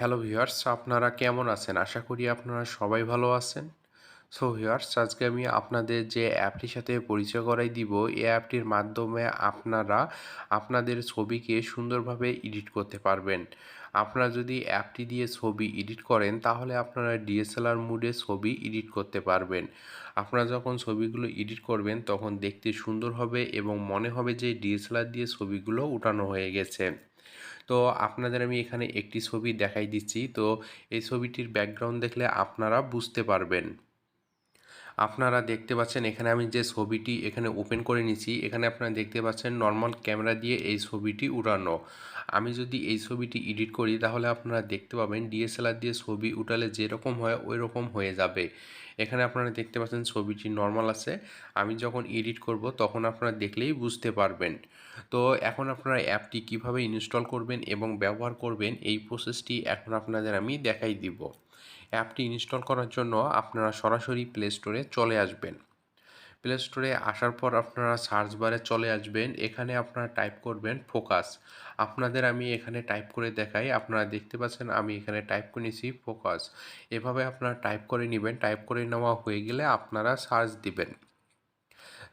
Hello viewers, আপনারা কেমন আছেন? আশা করি আপনারা সবাই ভালো আছেন। সো ভিউয়ার্স, আজকে আমি আপনাদের যে অ্যাপটির সাথে পরিচয় করাই দিব, এই অ্যাপটির মাধ্যমে আপনারা আপনাদের ছবিকে সুন্দরভাবে এডিট করতে পারবেন। আপনারা যদি অ্যাপটি দিয়ে ছবি এডিট করেন, তাহলে আপনারা ডিএসএলআর মোডে ছবি এডিট করতে পারবেন। আপনারা যখন ছবিগুলো এডিট করবেন, তখন দেখতে সুন্দর হবে এবং মনে হবে যে ডিএসএলআর দিয়ে ছবিগুলো উঠানো হয়ে গেছে। তো আপনাদের আমি এখানে একটি ছবি দেখাই দিচ্ছি। তো এই ছবিটির ব্যাকগ্রাউন্ড দেখলে আপনারা বুঝতে পারবেন। আপনারা দেখতে পাচ্ছেন এখানে আমি যে ছবিটি এখানে ওপেন করে নিছি, এখানে আপনারা দেখতে পাচ্ছেন নর্মাল ক্যামেরা দিয়ে এই ছবিটি উঠানো। আমি যদি এই ছবিটি এডিট করি, তাহলে আপনারা দেখতে পাবেন ডিএসএলআর দিয়ে ছবি উঠালে যেরকম হয় ওই রকম হয়ে যাবে। এখানে আপনারা দেখতে পাচ্ছেন ছবিটি নর্মাল আছে। আমি যখন এডিট করব তখন আপনারা দেখলেই বুঝতে পারবেন। তো এখন আপনারা অ্যাপটি কিভাবে ইনস্টল করবেন এবং ব্যবহার করবেন, এই প্রসেসটি এখন আপনাদের আমি দেখাই দিব। অ্যাপটি ইনস্টল করার জন্য আপনারা সরাসরি প্লে স্টোরে চলে আসবেন। প্লে স্টোরে আসার পর আপনারা সার্চ বারে চলে আসবেন। এখানে আপনারা টাইপ করবেন ফোকাস। আপনাদের আমি এখানে টাইপ করে দেখাই। আপনারা দেখতে পাচ্ছেন আমি এখানে টাইপ করে নিয়েছি ফোকাস। এভাবে আপনারা টাইপ করে নেবেন। টাইপ করে নেওয়া হয়ে গেলে আপনারা সার্চ দিবেন।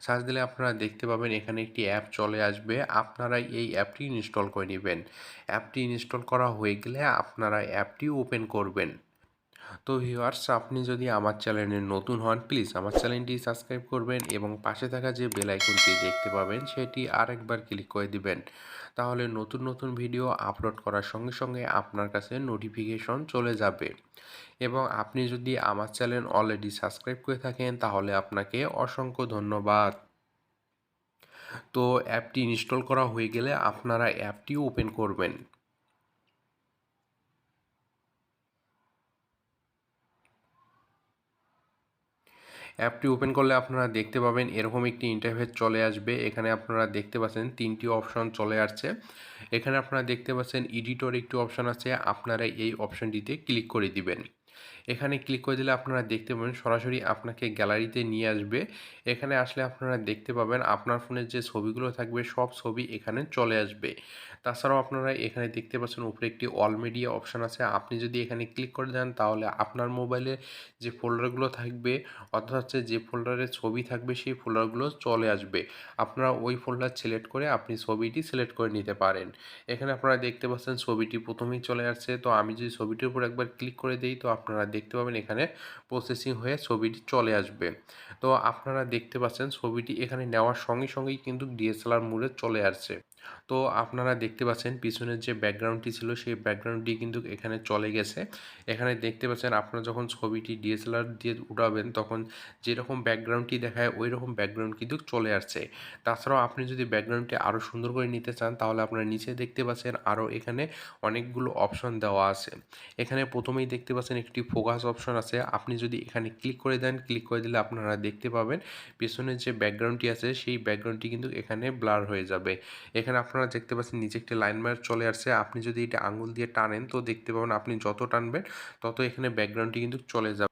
সার্চ দিলে আপনারা দেখতে পাবেন এখানে একটি অ্যাপ চলে আসবে। আপনারা এই অ্যাপটি ইনস্টল করে নেবেন। অ্যাপটি ইনস্টল করা হয়ে গেলে আপনারা অ্যাপটি ওপেন করবেন। তো ভিউয়ার্স, আপনি যদি আমার চ্যানেলে নতুন হন, প্লিজ আমার চ্যানেলটি সাবস্ক্রাইব করবেন এবং পাশে থাকা যে বেল আইকনটি দেখতে পাবেন সেটি আরেকবার ক্লিক করে দিবেন। তাহলে নতুন নতুন ভিডিও আপলোড করার সঙ্গে সঙ্গে আপনার কাছে নোটিফিকেশন চলে যাবে। এবং আপনি যদি আমার চ্যানেল অলরেডি সাবস্ক্রাইব করে থাকেন, তাহলে আপনাকে অসংখ্য ধন্যবাদ। তো অ্যাপটি ইনস্টল করা হয়ে গেলে আপনারা অ্যাপটি ওপেন করবেন। অ্যাপটি ওপেন করলে আপনারা দেখতে পাবেন এরকম একটি ইন্টারফেস চলে আসবে। এখানে আপনারা দেখতে পাচ্ছেন ৩টি অপশন চলে আসছে। এখানে আপনারা দেখতে পাচ্ছেন এডিটর একটি অপশন আছে। আপনারা এই অপশনটিতে ক্লিক করে দিবেন। এখানে ক্লিক করে দিলে আপনারা দেখতে পাবেন সরাসরি আপনাকে গ্যালারিতে নিয়ে আসবে। এখানে আসলে আপনারা দেখতে পাবেন আপনার ফোনের যে ছবিগুলো থাকবে সব ছবি এখানে চলে আসবে। তাছাড়াও আপনারা এখানে দেখতে পাচ্ছেন উপরে একটি অল মিডিয়া অপশন আছে। আপনি যদি এখানে ক্লিক করে দেন, তাহলে আপনার মোবাইলে যে ফোল্ডারগুলো থাকবে, অর্থাৎ হচ্ছে যে ফোল্ডারে ছবি থাকবে সেই ফোল্ডারগুলো চলে আসবে। আপনারা ওই ফোল্ডার সিলেক্ট করে আপনি ছবিটি সিলেক্ট করে নিতে পারেন। এখানে আপনারা দেখতে পাচ্ছেন ছবিটি প্রথমেই চলে আসছে। তো আমি যদি ছবিটির উপর একবার ক্লিক করে দেই, তো আপনারা দেখতে পাবেন এখানে প্রসেসিং হয়ে ছবিটি চলে আসবে। তো আপনারা দেখতে পাচ্ছেন ছবিটি এখানে নেওয়ার সঙ্গে সঙ্গেই কিন্তু ডিএসএলআর মোডে চলে আসছে। তো আপনারা দেখতে পাচ্ছেন পিছনের যে ব্যাকগ্রাউন্ডটি ছিল সেই ব্যাকগ্রাউন্ডটি কিন্তু এখানে চলে গেছে। এখানে দেখতে পাচ্ছেন আপনারা যখন ছবিটি ডিএসএলআর দিয়ে উঠাবেন, তখন যেরকম ব্যাকগ্রাউন্ডটি দেখায় ওই রকম ব্যাকগ্রাউন্ড কিন্তু চলে আসছে। তাছাড়াও আপনি যদি ব্যাকগ্রাউন্ডটি আরও সুন্দর করে নিতে চান, তাহলে আপনারা নিচে দেখতে পাচ্ছেন আরও এখানে অনেকগুলো অপশন দেওয়া আছে। এখানে প্রথমেই দেখতে পাচ্ছেন একটি ফোকাস অপশন আছে। আপনি যদি এখানে ক্লিক করে দেন, ক্লিক করে দিলে আপনারা দেখতে পাবেন পেছনের যে ব্যাকগ্রাউন্ডটি আছে সেই ব্যাকগ্রাউন্ডটি কিন্তু এখানে ব্লার হয়ে যাবে। এখানে আপনারা দেখতে পাচ্ছেন নিচে একটি লাইন মার্ক চলে আসছে। আপনি যদি এটা আঙুল দিয়ে টানেন, তো দেখতে পাবেন আপনি যত টানবেন তত এখানে ব্যাকগ্রাউন্ডটি কিন্তু চলে যাবে।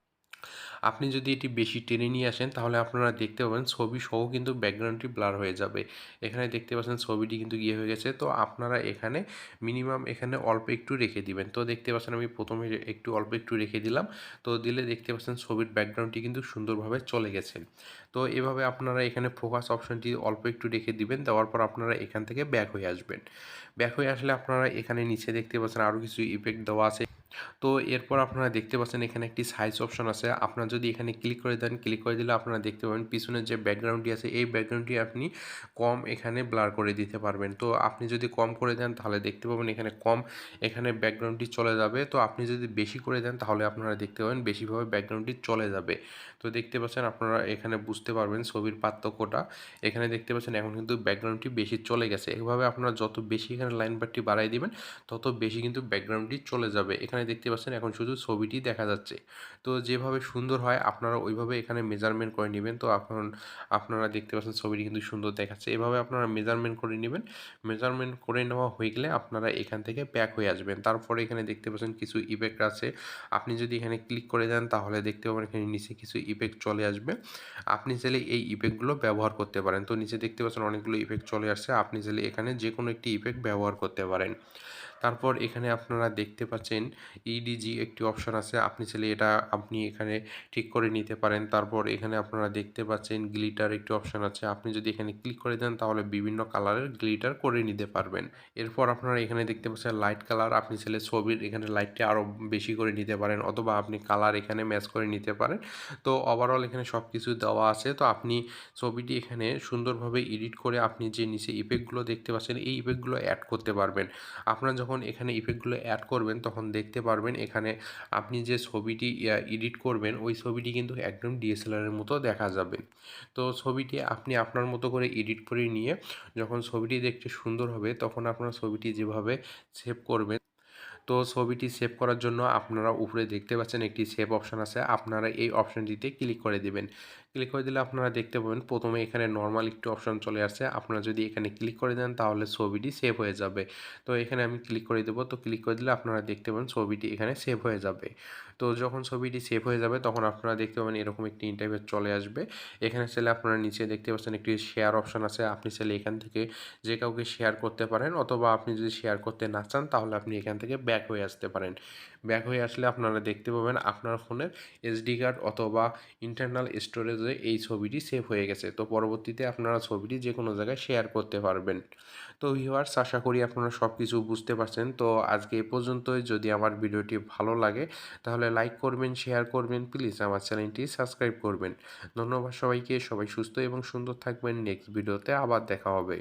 আপনি যদি এটি বেশি টেনে নিয়ে আসেন, তাহলে আপনারা দেখতে পাবেন ছবি সহ কিন্তু ব্যাকগ্রাউন্ডটি ব্লার হয়ে যাবে। এখানে দেখতে পাচ্ছেন ছবিটি কিন্তু ইয়ে হয়ে গেছে। তো আপনারা এখানে মিনিমাম এখানে অল্প একটু রেখে দিবেন। তো দেখতে পাচ্ছেন আমি প্রথমে একটু অল্প একটু রেখে দিলাম। তো দিলে দেখতে পাচ্ছেন ছবির ব্যাকগ্রাউন্ডটি কিন্তু সুন্দরভাবে চলে গেছে। তো এভাবে আপনারা এখানে ফোকাস অপশনটি অল্প একটু রেখে দিবেন। দেওয়ার পর আপনারা এখান থেকে ব্যাক হয়ে আসবেন। ব্যাক হয়ে আসলে আপনারা এখানে নিচে দেখতে পাচ্ছেন আরও কিছু ইফেক্ট দেওয়া আছে। তো এরপর আপনারা দেখতে পাচ্ছেন এখানে একটি সাইজ অপশন আছে। আপনারা যদি এখানে ক্লিক করে দেন, ক্লিক করে দিলে আপনারা দেখতে পাবেন পিছনের যে ব্যাকগ্রাউন্ডটি আছে এই ব্যাকগ্রাউন্ডটি আপনি কম এখানে ব্লার করে দিতে পারবেন। তো আপনি যদি কম করে দেন, তাহলে দেখতে পাবেন এখানে কম এখানে ব্যাকগ্রাউন্ডটি চলে যাবে। তো আপনি যদি বেশি করে দেন, তাহলে আপনারা দেখতে পাবেন বেশিভাবে ব্যাকগ্রাউন্ডটি চলে যাবে। তো দেখতে পাচ্ছেন আপনারা এখানে বুঝতে পারবেন ছবির পার্থক্যটা। এখানে দেখতে পাচ্ছেন এখন কিন্তু ব্যাকগ্রাউন্ডটি বেশি চলে গেছে। এভাবে আপনারা যত বেশি এখানে লাইন বারটি বাড়াই দিবেন, তত বেশি কিন্তু ব্যাকগ্রাউন্ডটি চলে যাবে। এখানে দেখতে পাচ্ছেন এখন শুধু ছবিটি দেখা যাচ্ছে। তো যেভাবে সুন্দর হয় আপনারা ওইভাবে এখানে মেজারমেন্ট করে নেবেন। তো এখন আপনারা দেখতে পাচ্ছেন ছবিটি কিন্তু সুন্দর দেখাচ্ছে। এভাবে আপনারা মেজারমেন্ট করে নেবেন। মেজারমেন্ট করে নেওয়া হয়ে গেলে আপনারা এখান থেকে ব্যাক হয়ে আসবেন। তারপরে এখানে দেখতে পাচ্ছেন কিছু ইফেক্ট আছে। আপনি যদি এখানে ক্লিক করে দেন, তাহলে দেখতে পাবেন এখানে নিচে কিছু ইফেক্ট চলে আসবে। আপনি চাইলে এই ইফেক্টগুলো ব্যবহার করতে পারেন। তো নিচে দেখতে পাচ্ছেন অনেকগুলো ইফেক্ট চলে আসছে। আপনি চাইলে এখানে যেকোনো একটি ইফেক্ট ব্যবহার করতে পারেন। তারপর এখানে আপনারা দেখতে পাচ্ছেন ইডিজি একটি অপশন আছে, আপনি চাইলে এটা আপনি এখানে ঠিক করে নিতে পারেন। তারপর এখানে আপনারা দেখতে পাচ্ছেন গ্লিটার একটি অপশন আছে, আপনি যদি এখানে ক্লিক করে দেন তাহলে বিভিন্ন কালারের গ্লিটার করে নিতে পারবেন। এরপর আপনারা এখানে দেখতে পাচ্ছেন লাইট কালার, আপনি চাইলে ছবির এখানে লাইটটা আরও বেশি করে নিতে পারেন অথবা আপনি কালার এখানে ম্যাচ করে নিতে পারেন। তো ওভারঅল এখানে সব কিছু দেওয়া আছে। তো আপনি ছবিটি এখানে সুন্দরভাবে এডিট করে আপনি যে নিচে ইফেক্টগুলো দেখতে পাচ্ছেন এই ইফেক্টগুলো অ্যাড করতে পারবেন। আপনারা যখন এখানে ইফেক্টগুলো অ্যাড করবেন তখন দেখতে পারবেন এখানে আপনি যে ছবিটি এডিট করবেন ওই ছবিটি কিন্তু একদম ডিএসএলআরের মতো দেখা যাবে। তো ছবিটি আপনি আপনার মতো করে এডিট করে নিয়ে যখন ছবিটি দেখতে সুন্দর হবে তখন আপনার ছবিটি যেভাবে সেভ করবেন, তো ছবিটি সেভ করার জন্য আপনারা উপরে দেখতে পাচ্ছেন একটি সেভ অপশন আছে, আপনারা এই অপশনটিতে ক্লিক করে দিবেন। ক্লিক করে দিলে আপনারা দেখতে পাবেন প্রথমে এখানে নর্মাল একটি অপশন চলে আসছে, আপনারা যদি এখানে ক্লিক করে দেন তাহলে ছবিটি সেভ হয়ে যাবে। তো এখানে আমি ক্লিক করে দেবো, তো ক্লিক করে দিলে আপনারা দেখতে পাবেন ছবিটি এখানে সেভ হয়ে যাবে। তো যখন ছবিটি সেভ হয়ে যাবে তখন আপনারা দেখতে পাবেন এরকম একটি ইন্টারফেস চলে আসবে। এখানে চাইলে আপনারা নিচে দেখতে পাচ্ছেন একটি শেয়ার অপশন আছে, আপনি চাইলে এখান থেকে যে কাউকে শেয়ার করতে পারেন অথবা আপনি যদি শেয়ার করতে না চান তাহলে আপনি এখান থেকে ব্যাক হয়ে আসতে পারেন। ব্যাক হয়ে আসলে আপনারা দেখতে পাবেন আপনার ফোনের এসডি কার্ড অথবা ইন্টারনাল স্টোরেজে এই ছবিটি সেভ হয়ে গেছে। তো পরবর্তীতে আপনারা ছবিটি যে কোনো জায়গায় শেয়ার করতে পারবেন। তো ভিউয়ার্স, আশা করি আপনারা সব কিছু বুঝতে পারছেন। তো আজকে এ পর্যন্তই। যদি আমার ভিডিওটি ভালো লাগে তাহলে লাইক করবেন, শেয়ার করবেন, প্লিজ আমার চ্যানেলটি সাবস্ক্রাইব করবেন। ধন্যবাদ সবাইকে, সবাই সুস্থ এবং সুন্দর থাকবেন। নেক্সট ভিডিওতে আবার দেখা হবে।